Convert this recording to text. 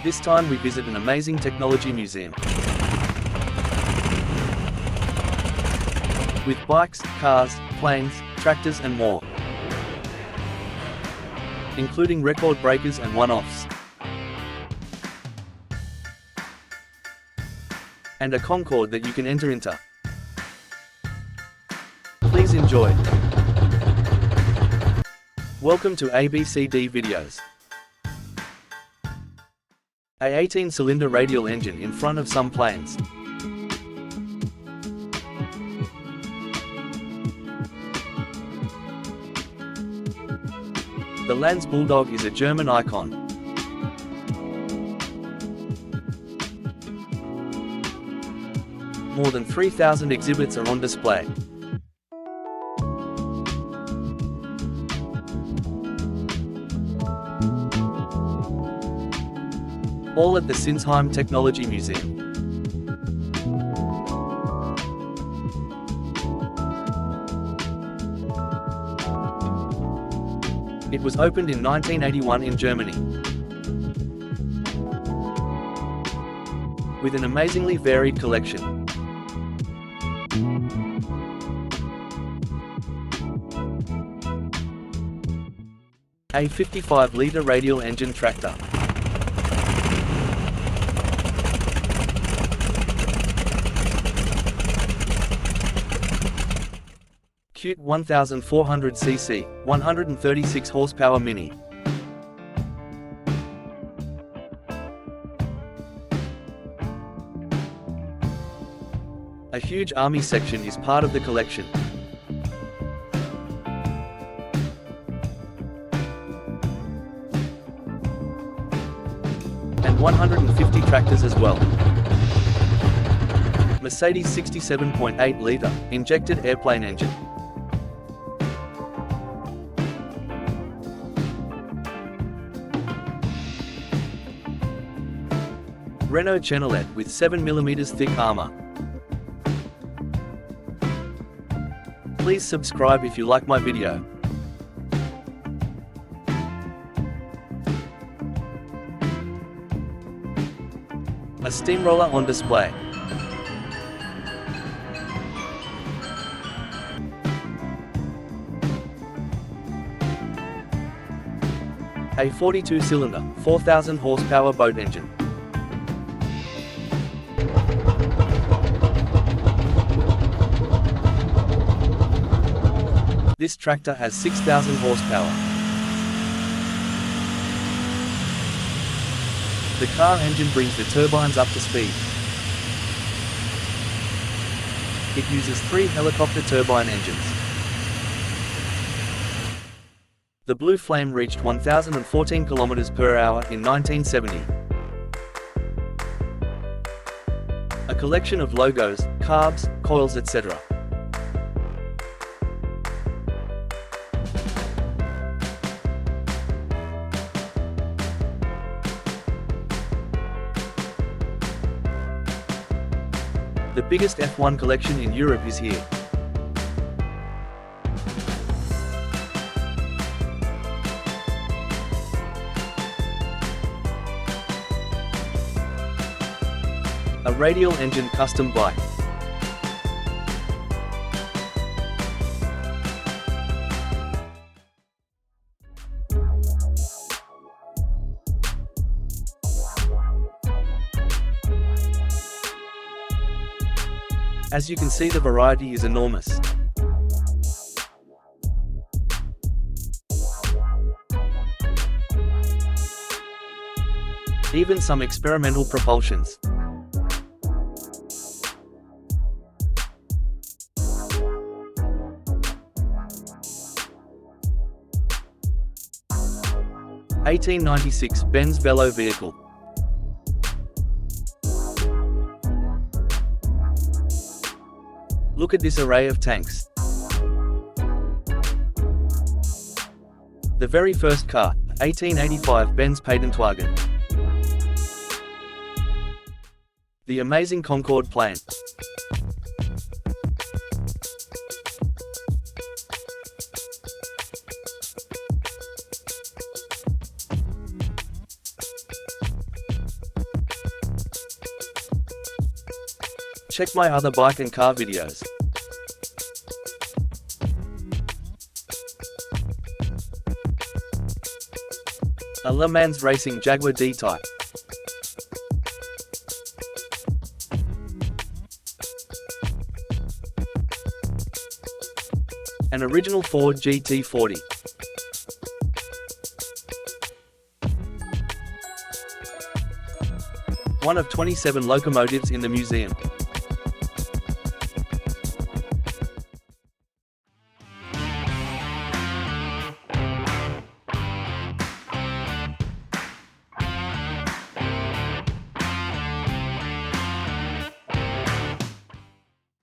This time we visit an amazing technology museum. With bikes, cars, planes, tractors and more. Including record breakers and one-offs. And a Concorde that you can enter into. Please enjoy. Welcome to ABCD Videos. A 18-cylinder radial engine in front of some planes. The Lanz Bulldog is a German icon. More than 3,000 exhibits are on display. All at the Sinsheim Technology Museum. It was opened in 1981 in Germany. With an amazingly varied collection. A 55-litre radial engine tractor. Cute 1400cc, 136 horsepower Mini. A huge army section is part of the collection. And 150 tractors as well. Mercedes 67.8-litre, injected airplane engine. Renault Chenolette with 7mm thick armor. Please subscribe if you like my video. A steamroller on display. A 42-cylinder, 4,000 horsepower boat engine. This tractor has 6,000 horsepower. The car engine brings the turbines up to speed. It uses 3 helicopter turbine engines. The Blue Flame reached 1,014 km per hour in 1970. A collection of logos, carbs, coils, etc. The biggest F1 collection in Europe is here. A radial engine custom bike. As you can see, the variety is enormous. Even some experimental propulsions. (1896) Benz Velo vehicle. Look at this array of tanks. The very first car, 1885 Benz Patenwagen. The amazing Concorde plane. Check my other bike and car videos. A Le Mans Racing Jaguar D-Type. An original Ford GT40. One of 27 locomotives in the museum.